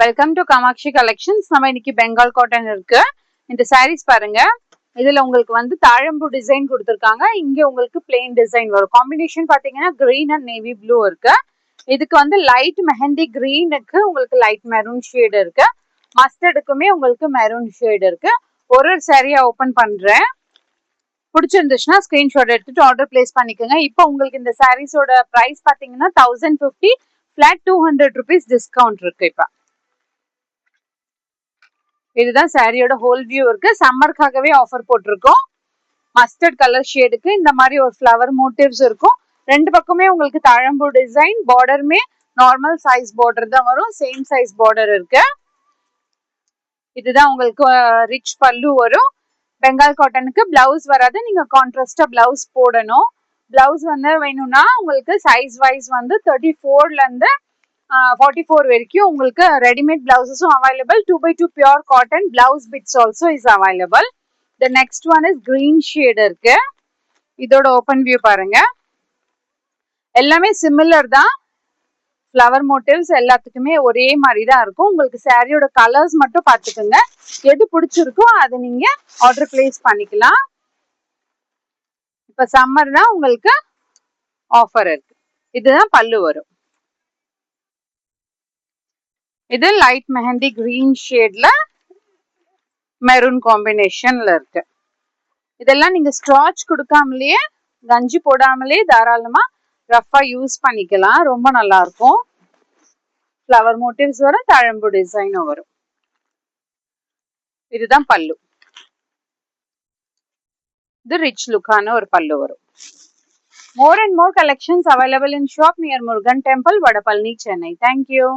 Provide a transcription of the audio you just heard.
Welcome to Kamakshi collections. நம்ம இன்னைக்கு Bengal cotton இருக்கு. இந்த சாரீஸ் பாருங்க. இதுல உங்களுக்கு வந்து தாழம்பூ டிசைன் கொடுத்துருக்காங்க. இங்க உங்களுக்கு பிளெயின் டிசைன் வரும். காம்பினேஷன் பாத்தீங்கன்னா கிரீன் அண்ட் நேவி ப்ளூ இருக்கு. இதுக்கு வந்து லைட் மெஹந்தி கிரீனுக்கு உங்களுக்கு லைட் மெரூன் ஷேட் இருக்கு. மஸ்டர்டுக்குமே உங்களுக்கு மெரூன் ஷேட் இருக்கு. ஒரு சாரியா ஓபன் பண்றேன். பிடிச்சிருந்துச்சுன்னா ஸ்கிரீன்ஷாட் எடுத்துட்டு ஆர்டர் பிளேஸ் பண்ணிக்கோங்க. இப்போ உங்களுக்கு இந்த சாரீஸோட பிரைஸ் பாத்தீங்கன்னா 1050 ஃபிளாட் 200 rupees டிஸ்கவுண்ட் இருக்கு. இப்போ இதுதான் சாரியோட ஹோல் வியூ இருக்கு. சம்மருக்காகவே ஆஃபர் போட்டிருக்கோம். மஸ்டர்ட் கலர் ஷேடுக்கு இந்த மாதிரி ஒரு ஃப்ளவர் மோட்டிவ்ஸ் இருக்கும். ரெண்டு பக்கமே உங்களுக்கு தாழம்பூ டிசைன். பார்டருமே நார்மல் சைஸ் பார்டர் தான் வரும். சேம் சைஸ் பார்டர் இருக்கு. இதுதான் உங்களுக்கு ரிச் பல்லு வரும். பெங்கால் காட்டனுக்கு பிளவுஸ் வராது. நீங்க கான்ட்ராஸ்டா பிளவுஸ் போடணும். பிளவுஸ் வந்து வேணும்னா உங்களுக்கு சைஸ் வைஸ் வந்து 34ல இருந்து 44 வரைக்கும் உங்களுக்கு ரெடிமேட் பிளவுசஸும் available. 2x2 pure cotton blouse bits also is available. The next one is green shade இருக்கு. இதோட ஓப்பன் வியூ பாருங்க. எல்லாமே சிமிலர் தான். ஃப்ளவர் மோட்டிவ்ஸ் எல்லாத்துக்குமே ஒரே மாதிரி தான் இருக்கும். உங்களுக்கு சாரியோட கலர்ஸ் மட்டும் பார்த்துக்கோங்க. எது பிடிச்சிருக்கோ அதை நீங்க ஆர்டர் பிளேஸ் பண்ணிக்கலாம். இப்ப சம்மர்னா உங்களுக்கு ஆஃபர் இருக்கு. இதுதான் பல்லு வரும். இது லைட் மெஹந்தி கிரீன் ஷேட்ல மெரூன் காம்பினேஷன்ல இருக்கு. இதெல்லாம் நீங்க ஸ்ட்ராச் கொடுக்காமலேயே கஞ்சி போடாமலே தாராளமா ரஃபா யூஸ் பண்ணிக்கலாம். ரொம்ப நல்லா இருக்கும். ஃப்ளவர் மோட்டிவ்ஸ் வரும். தாழம்பு டிசைனும் வரும். இதுதான் பல்லு. இது ரிச் லுக்கான ஒரு பல்லு வரும். More and more collections available in shop near Murugan Temple, Vadapalni, Chennai. Thank you.